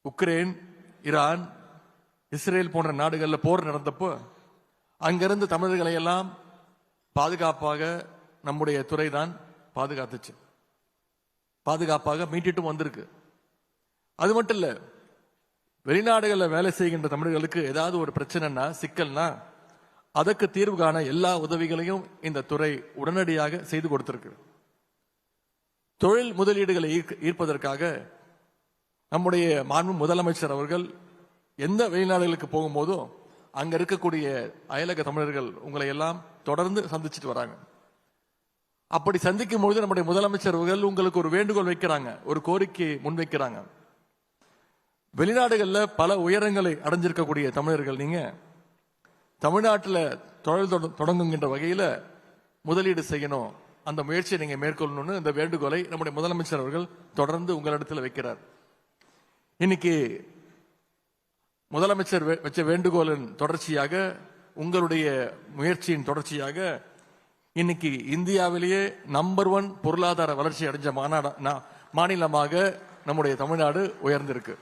Ukraine, Iran, Israel போன்ற நாடுகளில் போர் நடந்தப்போ அங்கிருந்து தமிழர்களை எல்லாம் பாதுகாப்பாக நம்முடைய துறை தான் பாதுகாத்துச்சு, பாதுகாப்பாக மீட்டிட்டும் வந்திருக்கு. அது மட்டும் இல்ல, வெளிநாடுகளில் வேலை செய்கின்ற தமிழர்களுக்கு ஏதாவது ஒரு பிரச்சனைனா, சிக்கல்னா அதற்கு தீர்வு காண எல்லா உதவிகளையும் இந்த துறை உடனடியாக செய்து கொடுத்திருக்கு. தொழில் முதலீடுகளை ஈர்ப்பதற்காக நம்முடைய மாண்பு முதலமைச்சர் அவர்கள் எந்த வெளிநாடுகளுக்கு போகும்போதும் அங்க இருக்கக்கூடிய அயலக தமிழர்கள் உங்களை எல்லாம் தொடர்ந்து சந்திச்சுட்டு வராங்க. அப்படி சந்திக்கும் பொழுது நம்முடைய முதலமைச்சர் அவர்கள் உங்களுக்கு ஒரு வேண்டுகோள் வைக்கிறாங்க, ஒரு கோரிக்கை முன்வைக்கிறாங்க. வெளிநாடுகளில் பல உயரங்களை அடைஞ்சிருக்கக்கூடிய தமிழர்கள் நீங்க தமிழ்நாட்டில் தொழில் தொடங்குகின்ற வகையில் முதலீடு செய்யணும், அந்த முயற்சியை நீங்க மேற்கொள்ளணும்னு இந்த வேண்டுகோளை நம்முடைய முதலமைச்சர் அவர்கள் தொடர்ந்து உங்களிடத்தில் வைக்கிறார். இன்னைக்கு முதலமைச்சர் வச்ச வேண்டுகோளின் தொடர்ச்சியாக, உங்களுடைய முயற்சியின் தொடர்ச்சியாக இன்னைக்கு இந்தியாவிலேயே நம்பர் 1 பொருளாதார வளர்ச்சி அடைஞ்ச மாநிலமாக நம்முடைய தமிழ்நாடு உயர்ந்திருக்கு.